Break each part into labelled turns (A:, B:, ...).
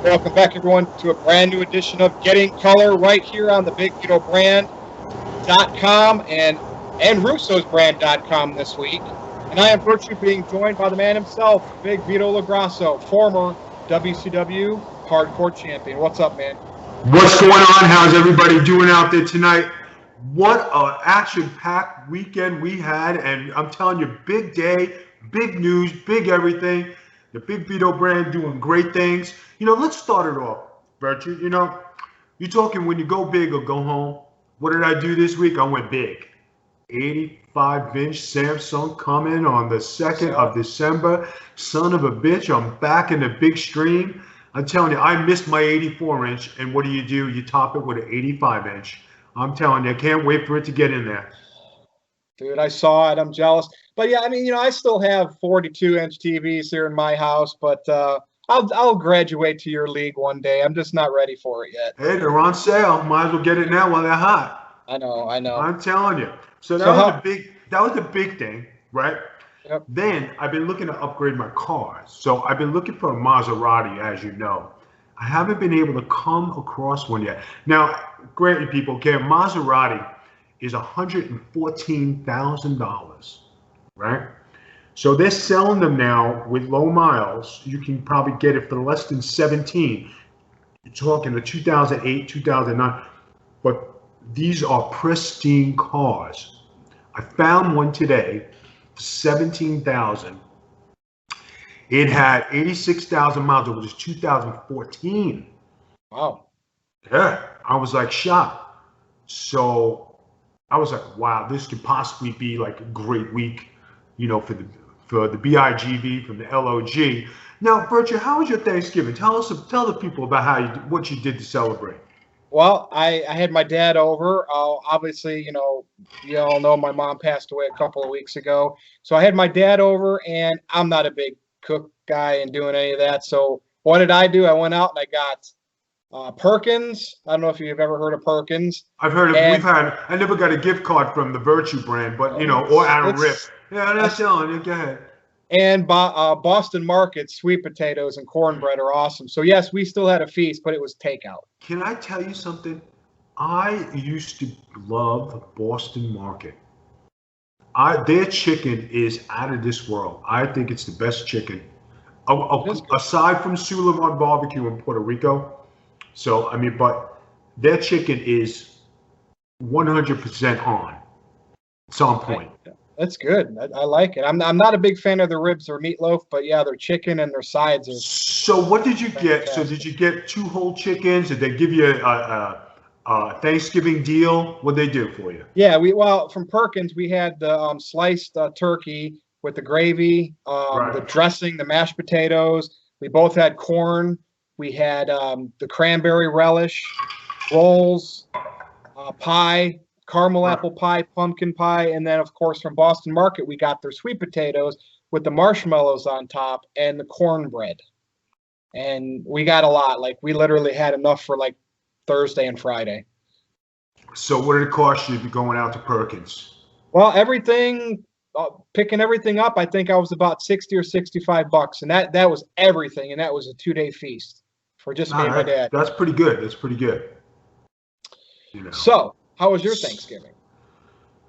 A: Welcome back, everyone, to a brand new edition of Getting Color right here on the Big Vito Brand.com and Russo's Brand.com this week. And I am virtually being joined by the man himself, Big Vito LaGrasso, former WCW hardcore champion. What's up, man?
B: What's going on? How's everybody doing out there tonight? What a action-packed weekend we had, and I'm telling you, big day, big news, big everything. The Big Vito brand doing great things. Let's start it off, Virtue. You're talking when you go big or go home. What did I do this week? I went big. 85-inch Samsung coming on the 2nd of December. Son of a bitch, I'm back in the big stream. I'm telling you, I missed my 84-inch, and what do? You top it with an 85-inch. I'm telling you, I can't wait for it to get in there.
A: Dude, I saw it. I'm jealous. But yeah, I mean, I still have 42-inch TVs here in my house, but I'll graduate to your league one day. I'm just not ready for it yet.
B: Hey, they're on sale. Might as well get it now while they're hot.
A: I know.
B: I'm telling you. So that was the big thing, right?
A: Yep.
B: Then I've been looking to upgrade my cars. So I've been looking for a Maserati, as you know. I haven't been able to come across one yet. Now, granted, people, okay, a Maserati is $114,000, right? So they're selling them now with low miles. You can probably get it for less than 17. You're talking the 2008, 2009. But these are pristine cars. I found one today, 17,000. It had 86,000 miles. It was 2014.
A: Wow.
B: Yeah, I was like shocked. So I was like, wow, this could possibly be like a great week, for the BIGV from the LOG. Now, Virtue, how was your Thanksgiving? Tell the people about what you did to celebrate.
A: Well, I had my dad over. Obviously, you all know my mom passed away a couple of weeks ago. So I had my dad over, and I'm not a big cook guy and doing any of that. So what did I do? I went out and I got Perkins. I don't know if you've ever heard of Perkins.
B: I've heard of. I never got a gift card from the Virtue brand, but or Aaron Rip. Yeah, that's selling. Go ahead.
A: And Boston Market sweet potatoes and cornbread are awesome. So yes, we still had a feast, but it was takeout.
B: Can I tell you something? I used to love Boston Market. Their chicken is out of this world. I think it's the best chicken, aside from Sullivan Barbecue in Puerto Rico. So but their chicken is 100% on. It's on point.
A: That's good. I like it. I'm not a big fan of the ribs or meatloaf, but yeah, their chicken and their sides are.
B: So what did you get? So did you get 2 whole chickens? Did they give you a Thanksgiving deal? What'd they do for you?
A: Yeah, from Perkins we had the sliced turkey with the gravy, the dressing, the mashed potatoes. We both had corn. We had the cranberry relish, rolls, pie. Caramel apple pie, pumpkin pie, and then, of course, from Boston Market, we got their sweet potatoes with the marshmallows on top and the cornbread. And we got a lot. Like, we literally had enough for, like, Thursday and Friday.
B: So what did it cost you going out to Perkins?
A: Well, picking everything up, I think I was about $60 or $65. And that was everything, and that was a 2-day feast for just me and my dad.
B: That's pretty good.
A: So, how was your Thanksgiving?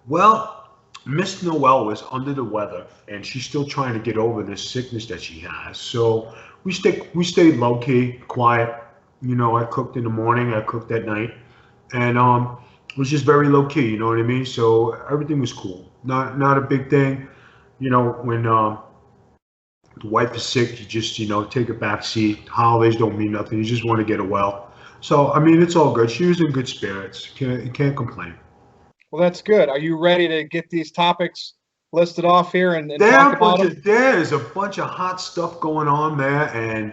B: Well, Miss Noel was under the weather, and she's still trying to get over this sickness that she has. So we stayed low key, quiet. I cooked in the morning, I cooked at night, and it was just very low key. You know what I mean? So everything was cool. Not a big thing. When the wife is sick, you just take a back seat. Holidays don't mean nothing. You just want to get her well. So, it's all good. She was in good spirits. Can't complain.
A: Well, that's good. Are you ready to get these topics listed off here and talk about them?
B: There's a bunch of hot stuff going on there, and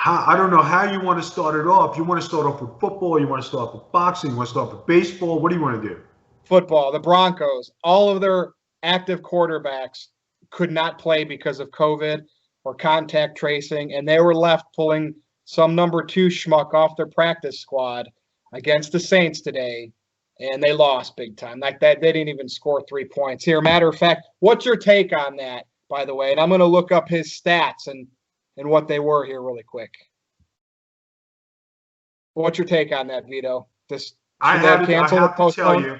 B: I don't know how you want to start it off. You want to start off with football? You want to start off with boxing? You want to start off with baseball? What do you want to do?
A: Football. The Broncos, all of their active quarterbacks could not play because of COVID or contact tracing, and they were left pulling some number 2 schmuck off their practice squad against the Saints today, and they lost big time. Like that, they didn't even score 3 points. Here, matter of fact, what's your take on that, by the way? And I'm going to look up his stats and what they were here really quick. What's your take on that, Vito?
B: I
A: Should they have
B: have
A: canceled or
B: to tell
A: postponed?
B: you,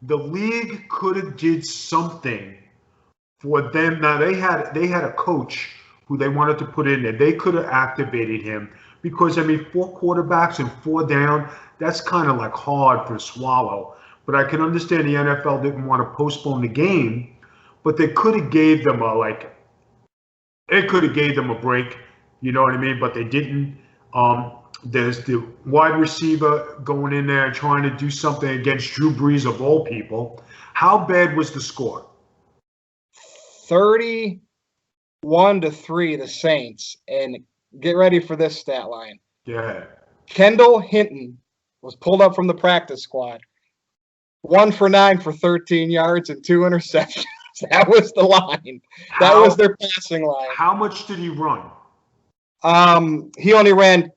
B: the league could have did something for them. Now they had a coach who they wanted to put in there. They could have activated him because I mean 4 quarterbacks and 4 down. That's kind of like hard to swallow. But I can understand the NFL didn't want to postpone the game, but they could have gave them it could have gave them a break. You know what I mean? But they didn't. There's the wide receiver going in there and trying to do something against Drew Brees of all people. How bad was the score?
A: 31-3, the Saints. And get ready for this stat line.
B: Yeah.
A: Kendall Hinton was pulled up from the practice squad. 1 for 9 for 13 yards and 2 interceptions. That was the line. That was their passing line.
B: How much did he run?
A: He only ran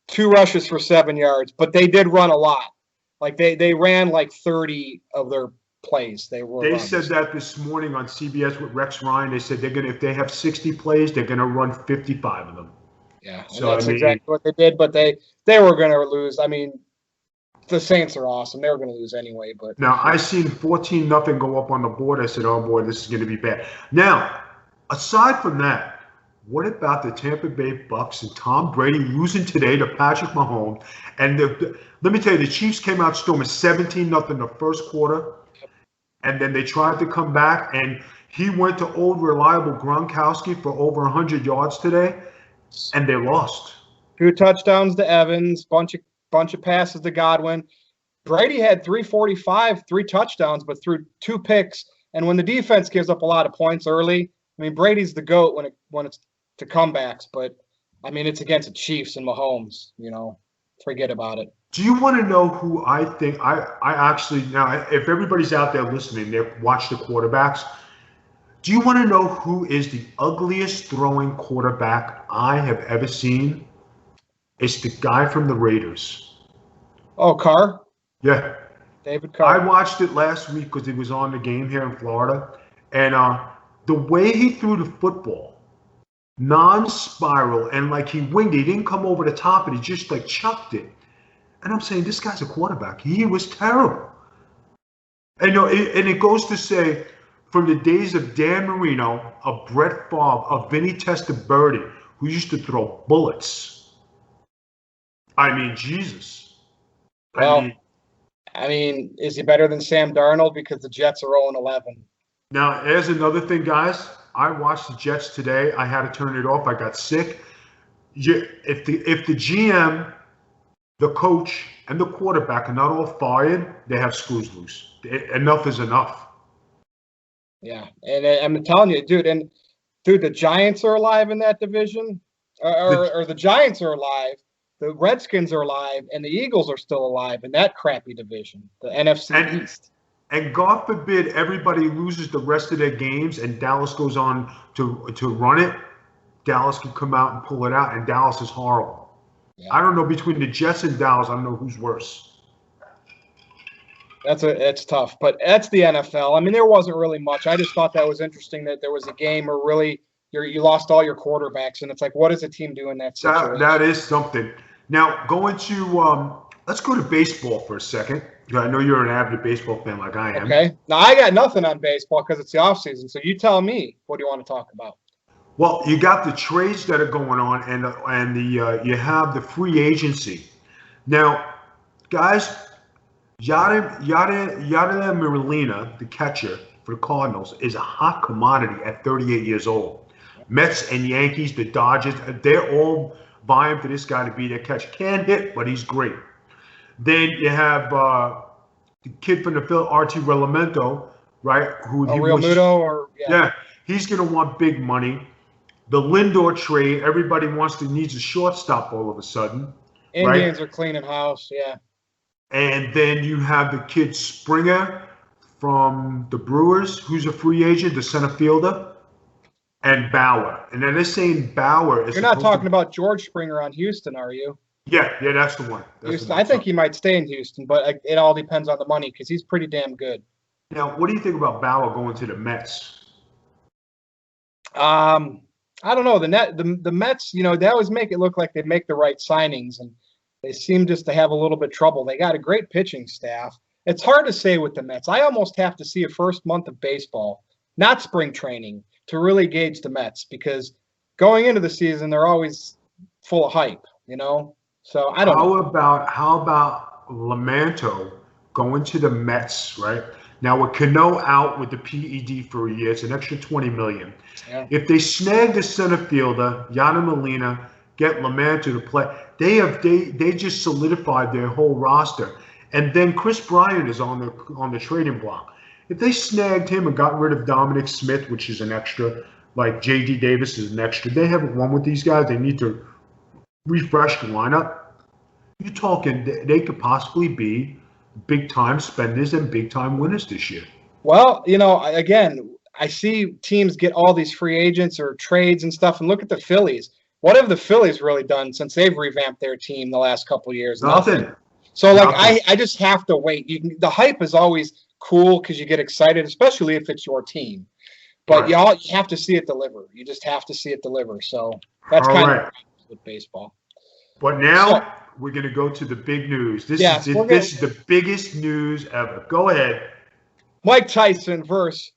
A: 2 rushes for 7 yards, but they did run a lot. Like they ran like 30 of their plays. They
B: said that this morning on CBS with Rex Ryan. They said if they have 60 plays, they're gonna run 55 of them.
A: Yeah, so that's exactly what they did. But they were gonna lose. I mean, the Saints are awesome. They were gonna lose anyway. But
B: now I seen 14-0 go up on the board. I said, oh boy, this is gonna be bad. Now, aside from that, what about the Tampa Bay Bucks and Tom Brady losing today to Patrick Mahomes? And let me tell you, the Chiefs came out storming 17-0 in the first quarter, and then they tried to come back, and he went to old reliable Gronkowski for over 100 yards today, and they lost.
A: 2 touchdowns to Evans, bunch of passes to Godwin. Brady had 345, 3 touchdowns, but threw 2 picks. And when the defense gives up a lot of points early, I mean, Brady's the GOAT when it's to comebacks, but I mean, it's against the Chiefs and Mahomes, forget about it.
B: Do you want to know who I think I actually, now if everybody's out there listening, they watch the quarterbacks. Do you want to know who is the ugliest throwing quarterback I have ever seen? It's the guy from the Raiders.
A: Oh, Carr?
B: Yeah.
A: David Carr.
B: I watched it last week because he was on the game here in Florida, and the way he threw the football, non-spiral, and like he winged it. He didn't come over the top, and he just like chucked it. And I'm saying, this guy's a quarterback. He was terrible. And it goes to say, from the days of Dan Marino, of Brett Favre, of Vinny Testaverde, who used to throw bullets. I mean, Jesus.
A: Well, I mean, is he better than Sam Darnold? Because the Jets are 0-11.
B: Now, there's another thing, guys. I watched the Jets today. I had to turn it off. I got sick. If the GM, the coach, and the quarterback are not all fired, they have screws loose. Enough is enough.
A: Yeah, and I'm telling you, dude, the Giants are alive in that division, or the Giants are alive, the Redskins are alive, and the Eagles are still alive in that crappy division, the NFC East.
B: And God forbid everybody loses the rest of their games and Dallas goes on to run it. Dallas can come out and pull it out, and Dallas is horrible. Yeah. I don't know, between the Jets and Dallas, I don't know who's worse.
A: It's tough, but that's the NFL. I mean, there wasn't really much. I just thought that was interesting that there was a game where really you lost all your quarterbacks, and it's like, what does a team do in that situation?
B: That is something. Now, let's go to baseball for a second. I know you're an avid baseball fan like I am.
A: Okay. Now, I got nothing on baseball because it's the offseason, so you tell me, what do you want to talk about?
B: Well, you got the trades that are going on, and you have the free agency. Now, guys, Yadier Molina, the catcher for the Cardinals, is a hot commodity at 38 years old. Mets and Yankees, the Dodgers, they're all vying for this guy to be their catcher. Can't hit, but he's great. Then you have the kid from the Phil, Artie Realmuto, right? Yeah, he's going to want big money. The Lindor trade, everybody needs a shortstop all of a sudden.
A: Indians are cleaning house, yeah.
B: And then you have the kid Springer from the Brewers, who's a free agent, the center fielder, and Bauer. And then they're saying Bauer is.
A: You're not talking about George Springer on Houston, are you?
B: Yeah, that's the one.
A: I think he might stay in Houston, but it all depends on the money because he's pretty damn good.
B: Now, what do you think about Bauer going to the Mets?
A: I don't know. The Mets, they always make it look like they make the right signings, and They seem just to have a little bit of trouble. They got a great pitching staff. It's hard to say with the Mets. I almost have to see a first month of baseball, not spring training, to really gauge the Mets, because going into the season, they're always full of hype, So I don't know.
B: How about Lamanto going to the Mets, right? Now with Cano out with the PED for a year, it's an extra $20 million.
A: Yeah.
B: If they snag the center fielder, Yadier Molina, get Lamanto to play, they just solidified their whole roster. And then Chris Bryant is on the trading block. If they snagged him and got rid of Dominic Smith, which is an extra, like J.D. Davis is an extra, they haven't won with these guys. They need to refresh the lineup. You're talking they could possibly be big-time spenders and big-time winners this year.
A: Well, again, I see teams get all these free agents or trades and stuff, and look at the Phillies. What have the Phillies really done since they've revamped their team the last couple of years?
B: Nothing.
A: So, I just have to wait. The hype is always cool because you get excited, especially if it's your team. But you have to see it deliver. You just have to see it deliver. So that's kind of with baseball.
B: But now we're going to go to the big news. This is the biggest news ever. Go ahead.
A: Mike Tyson versus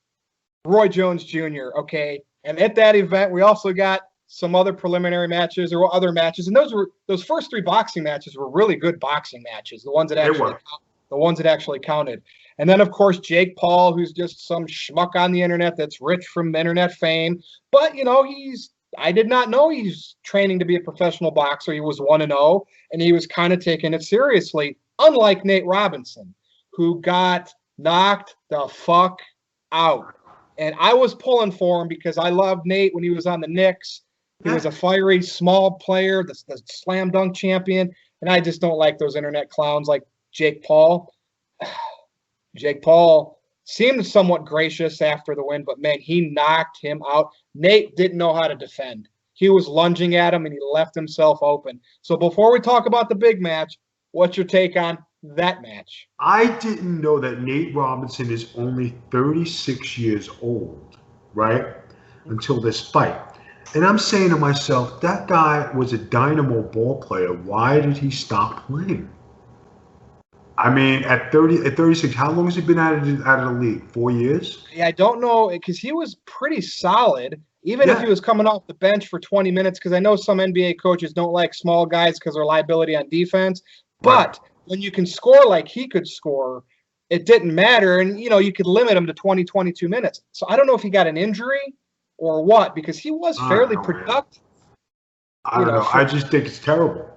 A: Roy Jones Jr., okay? And at that event, we also got some other preliminary matches or other matches. And those first 3 boxing matches were really good boxing matches, the ones that actually counted. And then, of course, Jake Paul, who's just some schmuck on the internet that's rich from internet fame. But, I did not know he's training to be a professional boxer. He was 1-0, and he was kind of taking it seriously, unlike Nate Robinson, who got knocked the fuck out. And I was pulling for him because I loved Nate when he was on the Knicks. He was a fiery, small player, the slam dunk champion, and I just don't like those internet clowns like Jake Paul. Jake Paul seemed somewhat gracious after the win, but, man, he knocked him out. Nate didn't know how to defend. He was lunging at him, and he left himself open. So before we talk about the big match, what's your take on that match?
B: I didn't know that Nate Robinson is only 36 years old, right, until this fight. And I'm saying to myself, that guy was a dynamo ball player. Why did he stop playing? I mean, at 36, how long has he been out of the league? 4 years?
A: Yeah, I don't know, because he was pretty solid, even if he was coming off the bench for 20 minutes, because I know some NBA coaches don't like small guys because they're liability on defense. But when you can score like he could score, it didn't matter. And, you could limit him to 20, 22 minutes. So I don't know if he got an injury or what, because he was fairly productive.
B: I don't know. I just think it's terrible.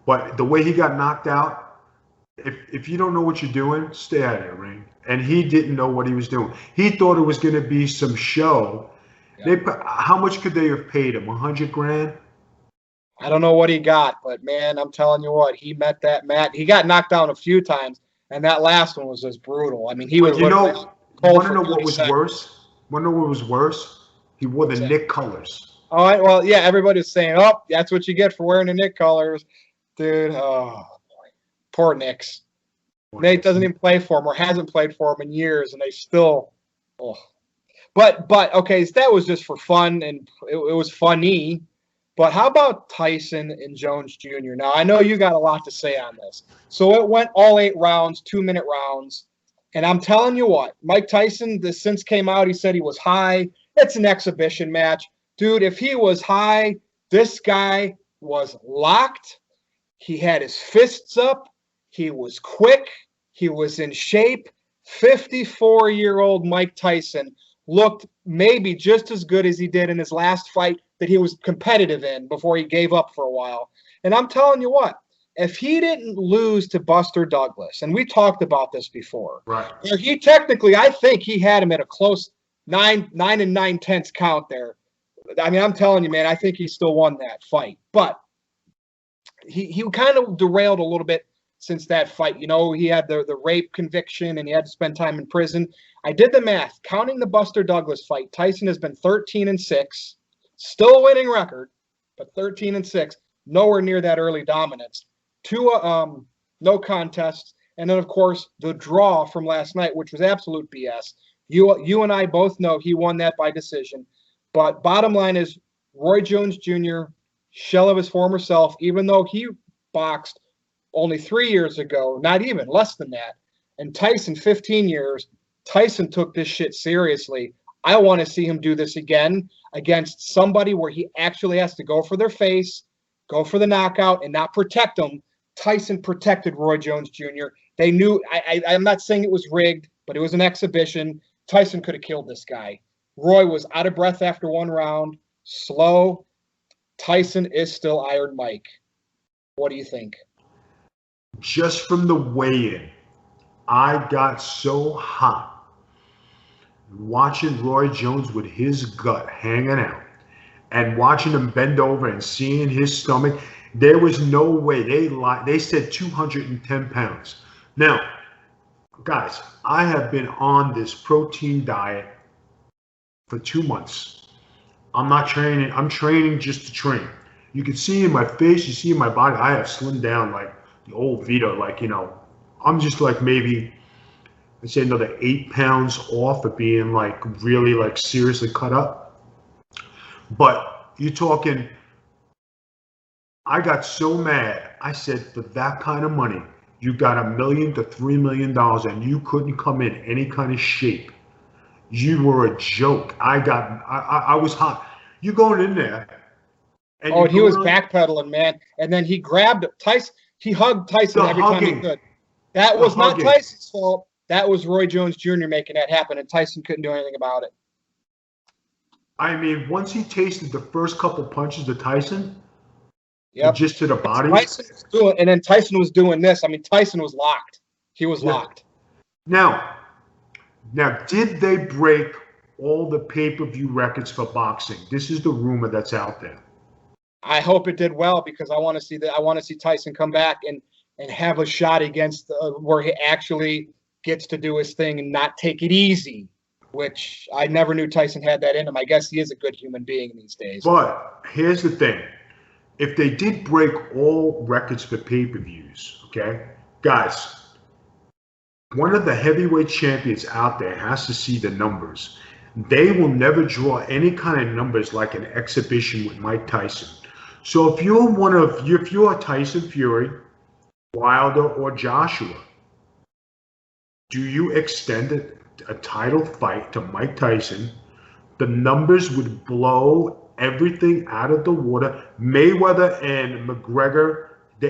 B: But the way he got knocked out, if you don't know what you're doing, stay out of the ring. And he didn't know what he was doing. He thought it was going to be some show. Yeah. How much could they have paid him? $100,000?
A: I don't know what he got, but, man, I'm telling you what, he met that mat. He got knocked down a few times, and that last one was just brutal. I mean, he was.
B: Want to know what was worse? Want to know what was worse? He wore the Knick colors.
A: All right. Well, yeah, everybody's saying, "Oh, that's what you get for wearing the Knick colors, dude." Oh. Poor Knicks. Nate doesn't even play for him or hasn't played for him in years, and they still. Oh. But okay, so that was just for fun, and it was funny. But how about Tyson and Jones Jr.? Now, I know you got a lot to say on this. So it went all 8 rounds, 2-minute rounds. And I'm telling you what, Mike Tyson, since came out, he said he was high. It's an exhibition match. Dude, if he was high, this guy was locked. He had his fists up. He was quick. He was in shape. 54-year-old Mike Tyson looked maybe just as good as he did in his last fight that he was competitive in before he gave up for a while. And I'm telling you what, if he didn't lose to Buster Douglas, and we talked about this before,
B: right?
A: He technically, I think he had him at a close 9 9/9 count there. I mean, I'm telling you, man, I think he still won that fight. But he kind of derailed a little bit since that fight. He had the rape conviction and he had to spend time in prison. I did the math. Counting the Buster Douglas fight, Tyson has been 13-6, still a winning record, but 13-6, nowhere near that early dominance. 2 no contests, and then, of course, the draw from last night, which was absolute BS. You and I both know he won that by decision. But bottom line is Roy Jones Jr., shell of his former self, even though he boxed only 3 years ago, not even, less than that. And Tyson, 15 years. Tyson took this shit seriously. I want to see him do this again against somebody where he actually has to go for their face, go for the knockout, and not protect them. Tyson protected Roy Jones Jr. They knew, I'm not saying it was rigged, but it was an exhibition. Tyson could have killed this guy. Roy was out of breath after one round, slow. Tyson is still Iron Mike. What do you think?
B: Just from the weigh-in, I got so hot watching Roy Jones with his gut hanging out and watching him bend over and seeing his stomach. There was no way. They lied. They said 210 pounds. Now, guys, I have been on this protein diet for 2 months. I'm not training. I'm training just to train. You can see in my face, you see in my body, I have slimmed down like the old Vito. Like, you know, I'm just like maybe, let's say another 8 pounds off of being like really like seriously cut up. But you're talking, I got so mad. I said, for that kind of money, you got $1 million to $3 million and you couldn't come in any kind of shape. You were a joke. I was hot. You going in there.
A: And he was backpedaling, man. And then he grabbed Tyson. He hugged Tyson every time he could. That was not Tyson's fault. That was Roy Jones Jr. making that happen, and Tyson couldn't do anything about it.
B: I mean, once he tasted the first couple punches of Tyson,
A: yep,
B: just to the body.
A: And then Tyson was doing this. I mean, Tyson was locked. He was locked.
B: Now, did they break all the pay-per-view records for boxing? This is the rumor that's out there.
A: I hope it did well because I want to see that. I want to see Tyson come back and have a shot against where he actually gets to do his thing and not take it easy, which I never knew Tyson had that in him. I guess he is a good human being these days.
B: But here's the thing. If they did break all records for pay-per-views, okay, guys, one of the heavyweight champions out there has to see the numbers. They will never draw any kind of numbers like an exhibition with Mike Tyson. So if you're Tyson Fury, Wilder, or Joshua, do you extend a title fight to Mike Tyson? The numbers would blow everything out of the water. Mayweather and McGregor,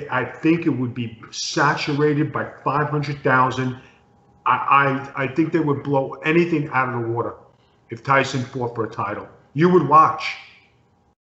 B: I think it would be saturated by 500,000. I think they would blow anything out of the water if Tyson fought for a title. You would watch.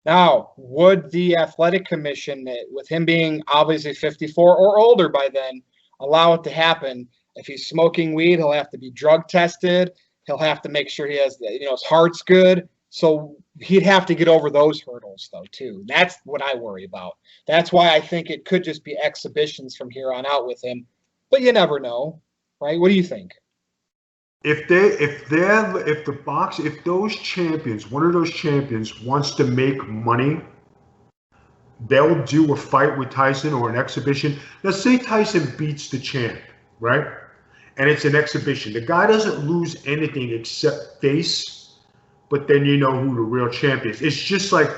A: Now, would the athletic commission, with him being obviously 54 or older by then, allow it to happen? If he's smoking weed, he'll have to be drug tested. He'll have to make sure he has, his heart's good. So he'd have to get over those hurdles, though, too. That's what I worry about. That's why I think it could just be exhibitions from here on out with him. But you never know, right? What do you think?
B: If those champions, one of those champions wants to make money, they'll do a fight with Tyson or an exhibition. Let's say Tyson beats the champ, right? And it's an exhibition. The guy doesn't lose anything except face, but then you know who the real champ is. It's just like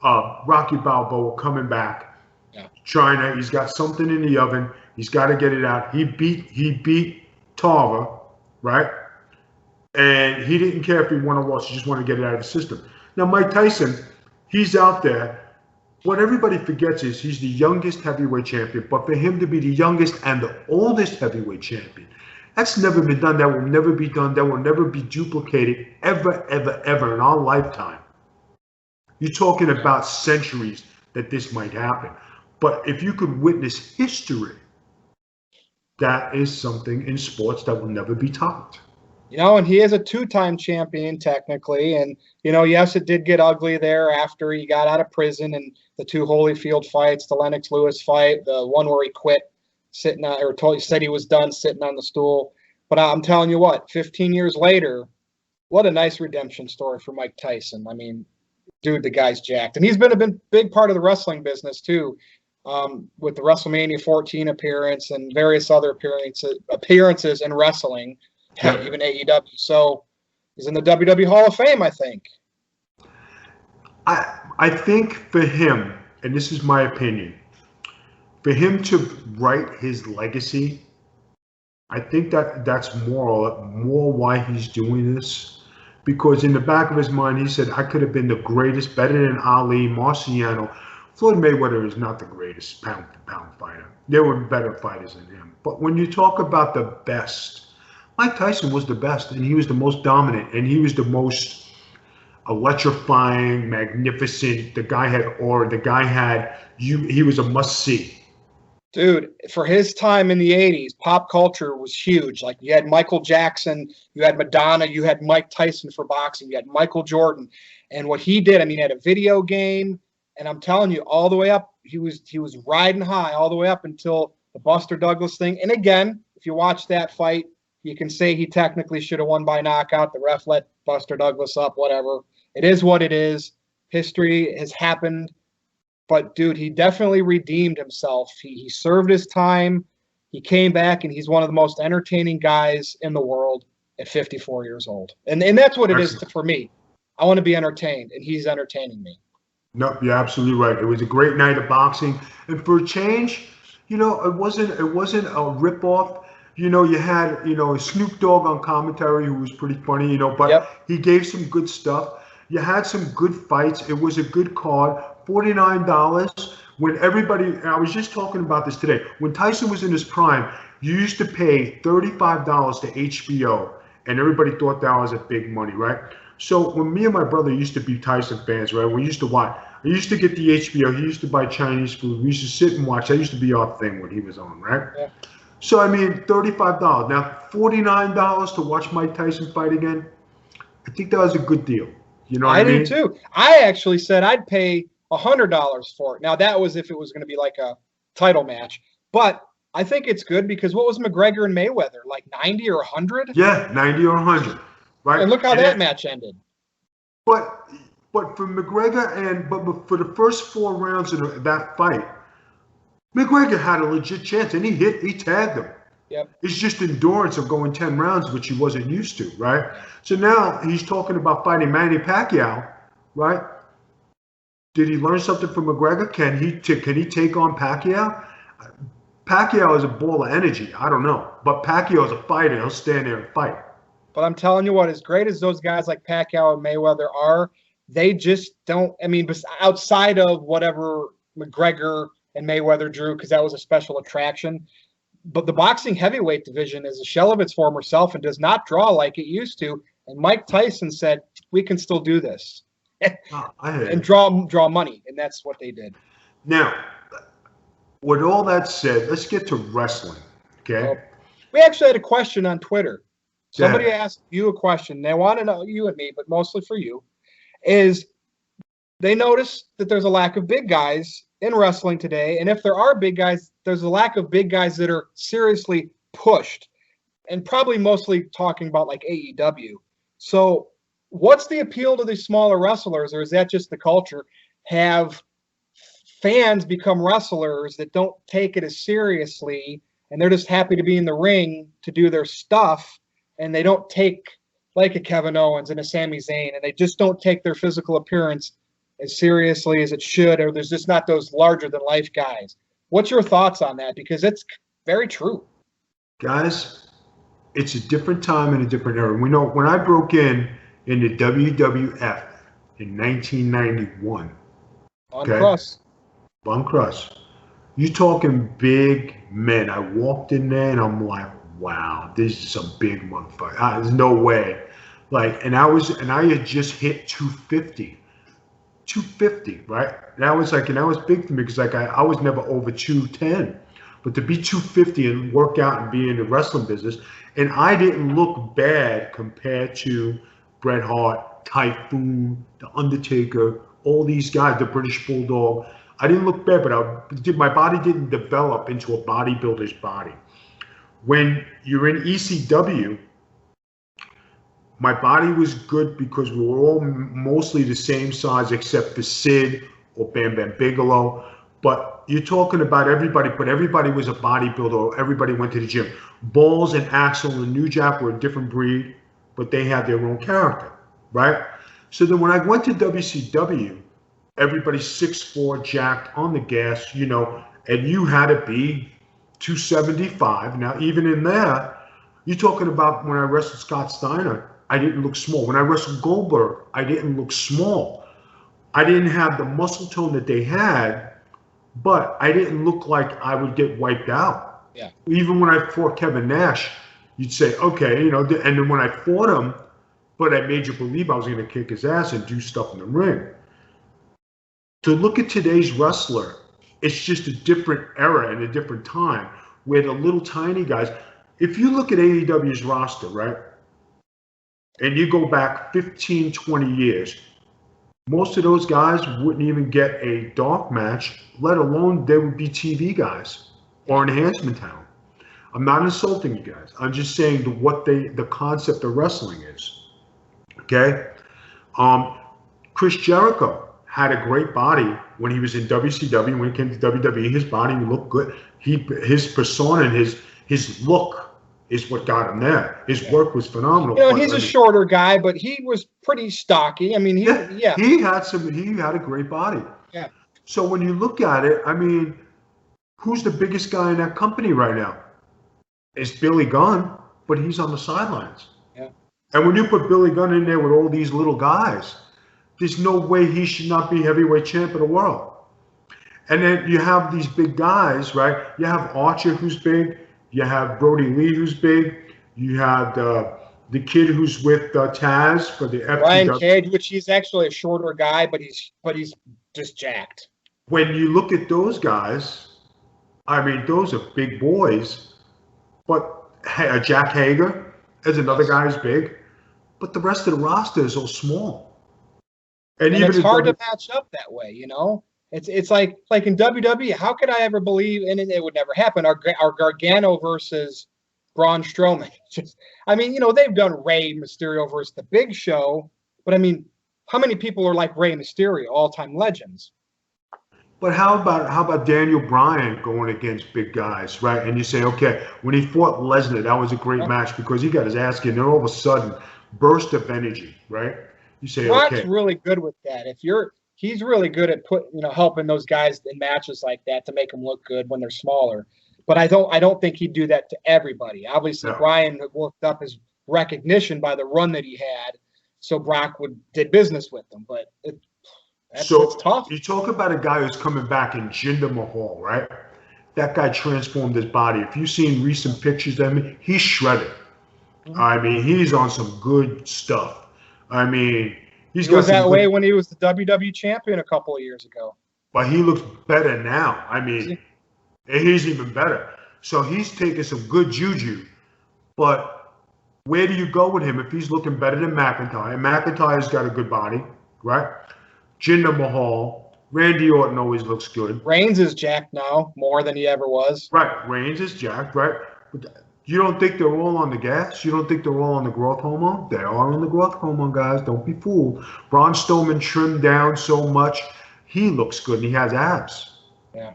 B: Rocky Balboa coming back, he's got something in the oven. He's got to get it out. He beat Tara, right? And he didn't care if he won or lost. He just wanted to get it out of the system. Now, Mike Tyson, he's out there. What everybody forgets is he's the youngest heavyweight champion. But for him to be the youngest and the oldest heavyweight champion, that's never been done. That will never be done. That will never be duplicated ever, ever, ever in our lifetime. You're talking about centuries that this might happen. But if you could witness history, that is something in sports that will never be topped.
A: And he is a two-time champion technically. And, yes, it did get ugly there after he got out of prison and the two Holyfield fights, the Lennox Lewis fight, the one where he quit said he was done sitting on the stool. But I'm telling you what, 15 years later, what a nice redemption story for Mike Tyson. I mean, dude, the guy's jacked. And he's been a big part of the wrestling business too, with the WrestleMania 14 appearance and various other appearances in wrestling. Even AEW. So he's in the WWE Hall of Fame, I think.
B: I think for him, and this is my opinion, for him to write his legacy, I think that's more why he's doing this, because in the back of his mind he said, I could have been the greatest, better than Ali, Marciano. Floyd Mayweather is not the greatest pound for pound fighter. There were better fighters than him. But when you talk about the best, Mike Tyson was the best, and he was the most dominant, and he was the most electrifying, magnificent. The guy had aura. The guy had he was a must-see.
A: Dude, for his time in the 80s, pop culture was huge. Like, you had Michael Jackson, you had Madonna, you had Mike Tyson for boxing, you had Michael Jordan. And what he did, I mean, he had a video game, and I'm telling you, all the way up, he was riding high all the way up until the Buster Douglas thing. And again, if you watch that fight, you can say he technically should have won by knockout. The ref let Buster Douglas up, whatever. It is what it is. History has happened. But, dude, he definitely redeemed himself. He served his time. He came back, and he's one of the most entertaining guys in the world at 54 years old. And that's what it is for me. I want to be entertained, and he's entertaining me.
B: No, you're absolutely right. It was a great night of boxing. And for a change, it wasn't a ripoff. You had, Snoop Dogg on commentary, who was pretty funny, but he gave some good stuff. You had some good fights. It was a good card. $49 when everybody, and I was just talking about this today, when Tyson was in his prime, you used to pay $35 to HBO, and everybody thought that was a big money, right? So when me and my brother used to be Tyson fans, right, we used to watch, I used to get the HBO, he used to buy Chinese food, we used to sit and watch. That used to be our thing when he was on, right? Yeah. So, I mean, $35. Now, $49 to watch Mike Tyson fight again, I think that was a good deal. You know what I mean?
A: I do too. I actually said I'd pay $100 for it. Now, that was if it was going to be like a title match. But I think it's good because what was McGregor and Mayweather? Like 90 or 100?
B: Yeah, 90 or 100. Right.
A: And look how that match ended.
B: But for McGregor but for the first 4 rounds of that fight, McGregor had a legit chance, and he tagged him.
A: Yep.
B: It's just endurance of going 10 rounds, which he wasn't used to, right? So now he's talking about fighting Manny Pacquiao, right? Did he learn something from McGregor? Can he take on Pacquiao? Pacquiao is a ball of energy. I don't know. But Pacquiao is a fighter. He'll stand there and fight.
A: But I'm telling you what, as great as those guys like Pacquiao and Mayweather are, they just don't, I mean, outside of whatever McGregor and Mayweather drew, because that was a special attraction, but the boxing heavyweight division is a shell of its former self and does not draw like it used to. And Mike Tyson said, we can still do this. And draw money, and that's what they did.
B: Now, with all that said, let's get to wrestling, okay?
A: Well, we actually had a question on Twitter. Somebody asked you a question. They want to know, you and me, but mostly for you, is they noticed that there's a lack of big guys in wrestling today, and if there are big guys, there's a lack of big guys that are seriously pushed, and probably mostly talking about like AEW. So what's the appeal to these smaller wrestlers, or is that just the culture? Have fans become wrestlers that don't take it as seriously, and they're just happy to be in the ring to do their stuff, and they don't take, like a Kevin Owens and a Sami Zayn, and they just don't take their physical appearance as seriously as it should, or there's just not those larger-than-life guys. What's your thoughts on that? Because it's very true.
B: Guys, it's a different time and a different era. We know when I broke in the WWF in 1991. Von Krus. You're talking big men. I walked in there and I'm like, wow, this is some big motherfucker. There's no way. Like, and I had just hit 250, right? And that was big for me because like I was never over 210, but to be 250 and work out and be in the wrestling business, and I didn't look bad compared to Bret Hart, Typhoon, The Undertaker, all these guys, the British Bulldog. I didn't look bad, but my body didn't develop into a bodybuilder's body. When you're in ECW, my body was good because we were all mostly the same size except for Sid or Bam Bam Bigelow. But you're talking about everybody, but everybody was a bodybuilder or everybody went to the gym. Balls and Axel and New Jack were a different breed, but they had their own character, right? So then when I went to WCW, everybody's 6'4", jacked on the gas, and you had to be 275. Now, even in there, you're talking about when I wrestled Scott Steiner, I didn't look small. When I wrestled Goldberg, I didn't look small. I didn't have the muscle tone that they had, but I didn't look like I would get wiped out.
A: Yeah.
B: Even when I fought Kevin Nash, you'd say, okay, you know, and then when I fought him, but I made you believe I was going to kick his ass and do stuff in the ring. To look at today's wrestler, it's just a different era and a different time where the little tiny guys, if you look at AEW's roster, right, and you go back 15, 20 years, most of those guys wouldn't even get a dark match, let alone they would be TV guys or enhancement talent. I'm not insulting you guys. I'm just saying the concept of wrestling is. Okay? Chris Jericho had a great body when he was in WCW. When he came to WWE, his body looked good. His persona and his look is what got him there. His work was phenomenal.
A: You know, he's a shorter guy, but he was pretty stocky. I mean, he had
B: a great body.
A: Yeah.
B: So when you look at it, I mean, who's the biggest guy in that company right now? It's Billy Gunn, but he's on the sidelines.
A: Yeah.
B: And when you put Billy Gunn in there with all these little guys, there's no way he should not be heavyweight champ of the world. And then you have these big guys, right? You have Archer, who's big. You have Brody Lee, who's big. You have the kid who's with Taz for the FTW.
A: Ryan Cage, which he's actually a shorter guy, but he's just jacked.
B: When you look at those guys, I mean, those are big boys. But Jack Hager is another guy who's big. But the rest of the roster is so small.
A: And even it's hard to match up that way, you know? It's like in WWE, how could I ever believe, and it would never happen, our Gargano versus Braun Strowman. I mean, you know, they've done Rey Mysterio versus the Big Show, but I mean, how many people are like Rey Mysterio, all-time legends?
B: But how about Daniel Bryan going against big guys, right? And you say, okay, when he fought Lesnar, that was a great match because he got his ass kicked, and all of a sudden, burst of energy, right? You say,
A: Brock's
B: okay.
A: really good with that. He's really good at helping those guys in matches like that to make them look good when they're smaller. But I don't think he'd do that to everybody. Obviously, Bryan worked up his recognition by the run that he had, so Brock did business with them. But it's tough.
B: You talk about a guy who's coming back in Jinder Mahal, right? That guy transformed his body. If you've seen recent pictures of him, he's shredded. Mm-hmm. I mean, he's on some good stuff. I mean, he
A: was that way when he was the WWE champion a couple of years ago.
B: But he looks better now. I mean, he's even better. So he's taking some good juju. But where do you go with him if he's looking better than McIntyre? And McIntyre's got a good body, right? Jinder Mahal. Randy Orton always looks good.
A: Reigns is jacked now, more than he ever was.
B: Right. Reigns is jacked, right? But you don't think they're all on the gas? You don't think they're all on the growth hormone? They are on the growth hormone, guys. Don't be fooled. Braun Strowman trimmed down so much. He looks good, and he has abs.
A: Yeah.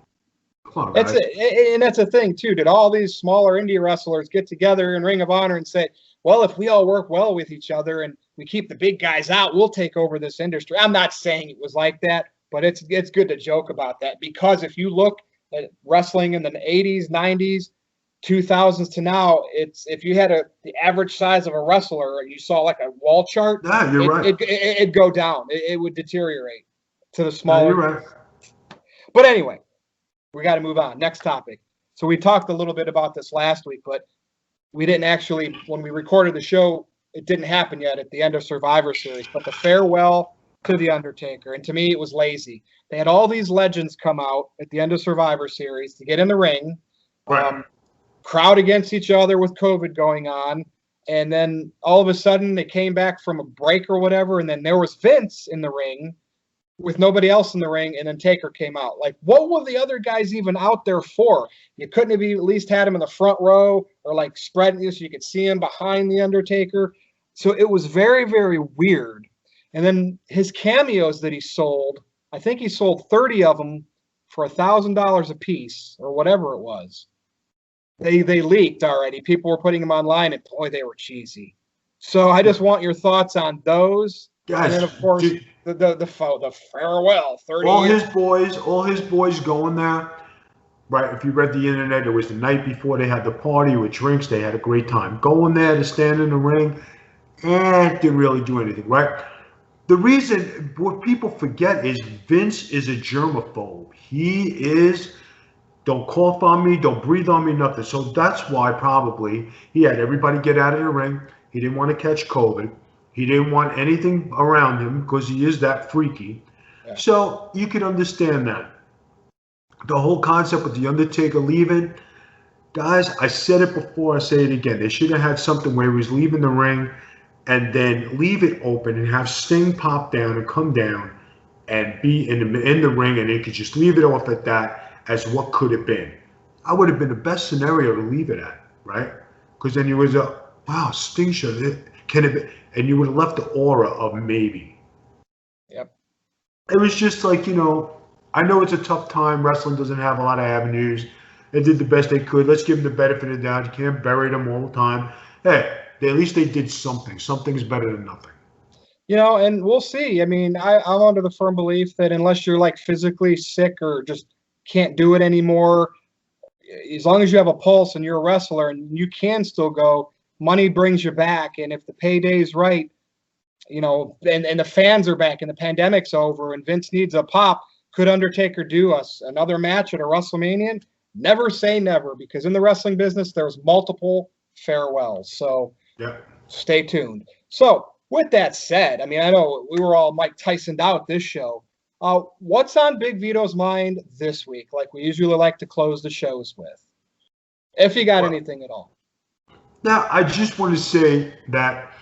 B: Come on, guys.
A: And that's the thing, too. Did all these smaller indie wrestlers get together in Ring of Honor and say, well, if we all work well with each other and we keep the big guys out, we'll take over this industry? I'm not saying it was like that, but it's good to joke about that, because if you look at wrestling in the 80s, 90s, 2000s to now, if you had the average size of a wrestler and you saw like a wall chart,
B: you're right.
A: It'd go down. It would deteriorate to the smaller.
B: You're right.
A: But anyway, we got to move on. Next topic. So we talked a little bit about this last week, but we didn't actually, when we recorded the show, it didn't happen yet at the end of Survivor Series, but the farewell to The Undertaker. And to me, it was lazy. They had all these legends come out at the end of Survivor Series to get in the ring.
B: Right.
A: Crowd against each other with COVID going on, and then all of a sudden they came back from a break or whatever, and then there was Vince in the ring with nobody else in the ring, and then Taker came out. Like, what were the other guys even out there for? You couldn't have at least had him in the front row or like spreading so you could see him behind the Undertaker. So it was very, very weird. And then his cameos that he sold, I think he sold 30 of them for $1,000 a piece or whatever it was. They leaked already. People were putting them online, and boy, they were cheesy. So I just want your thoughts on those.
B: Guys,
A: and then of course the farewell. 30
B: all his boys going there. right? If you read the internet, it was the night before they had the party with drinks. They had a great time. Going there to stand in the ring, didn't really do anything, right? The reason, what people forget is Vince is a germaphobe. He is, don't cough on me, don't breathe on me, nothing. So that's why probably he had everybody get out of the ring. He didn't want to catch COVID. He didn't want anything around him because he is that freaky. Yeah. So you can understand that. The whole concept with The Undertaker leaving, guys, I said it before, I say it again. They should have had something where he was leaving the ring and then leave it open and have Sting pop down and come down and be in the ring, and they could just leave it off at that as what could have been. I would have been the best scenario to leave it at, right? Because then you was wow, Sting should can have been, and you would have left the aura of maybe.
A: Yep.
B: It was just like, I know it's a tough time. Wrestling doesn't have a lot of avenues. They did the best they could. Let's give them the benefit of the doubt. You can't bury them all the time. Hey, at least they did something. Something's better than nothing.
A: And we'll see. I mean, I'm under the firm belief that unless you're like physically sick or just can't do it anymore, as long as you have a pulse and you're a wrestler and you can still go, money brings you back. And if the payday's right, and the fans are back and the pandemic's over and Vince needs a pop, could Undertaker do us another match at a WrestleMania? Never say never, because in the wrestling business, there's multiple farewells. So Stay tuned. So with that said, I mean, I know we were all Mike Tyson'd out this show. What's on Big Vito's mind this week, like we usually like to close the shows with? If you got anything at all.
B: Now, I just want to say that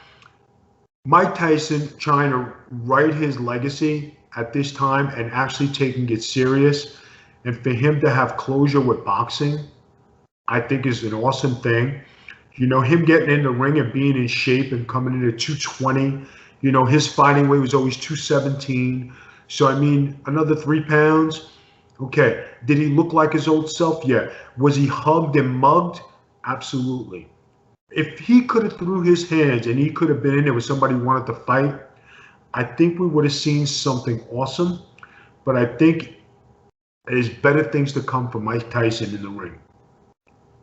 B: Mike Tyson trying to write his legacy at this time and actually taking it serious, and for him to have closure with boxing, I think is an awesome thing. Him getting in the ring and being in shape and coming into 220, his fighting weight was always 217. So, I mean, another 3 pounds. Okay. Did he look like his old self? Yeah. Was he hugged and mugged? Absolutely. If he could have threw his hands and he could have been in there with somebody who wanted to fight, I think we would have seen something awesome. But I think there's better things to come for Mike Tyson in the ring.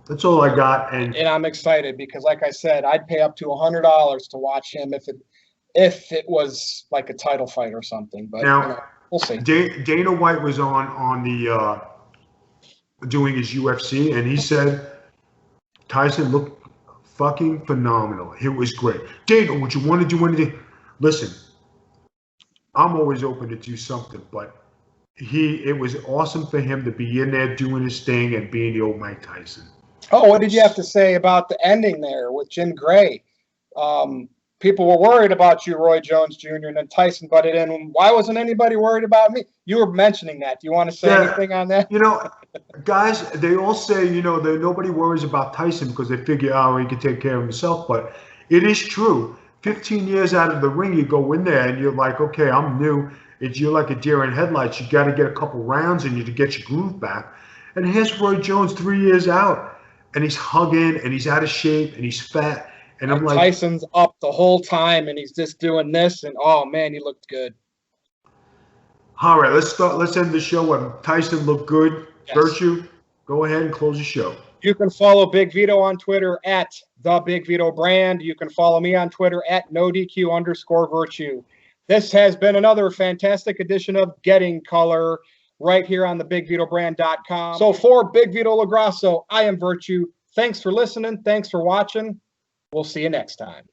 B: That's all I got. And
A: I'm excited because, like I said, I'd pay up to $100 to watch him if it was like a title fight or something. But
B: now,
A: we'll see.
B: Dana White was on the doing his UFC, and he said Tyson looked fucking phenomenal. It was great. Dana, would you want to do anything? Listen, I'm always open to do something, but it was awesome for him to be in there doing his thing and being the old Mike Tyson.
A: Oh, what did you have to say about the ending there with Jim Gray? People were worried about you, Roy Jones Jr., and then Tyson butted in. And why wasn't anybody worried about me? You were mentioning that. Do you want to say anything on that?
B: Guys, they all say, that nobody worries about Tyson because they figure, he can take care of himself. But it is true. 15 years out of the ring, you go in there and you're like, okay, I'm new. You're like a deer in headlights. You got to get a couple rounds in you to get your groove back. And here's Roy Jones 3 years out. And he's hugging, and he's out of shape, and he's fat. And I'm like,
A: Tyson's up the whole time, and he's just doing this, and oh man, he looked good.
B: All right, let's end the show when Tyson looked good. Yes. Virtue, go ahead and close the show.
A: You can follow Big Vito on Twitter at the Big Vito Brand. You can follow me on Twitter at NoDQ_Virtue. This has been another fantastic edition of Getting Color, right here on the BigVitoBrand.com. So for Big Vito LaGrasso, I am Virtue. Thanks for listening. Thanks for watching. We'll see you next time.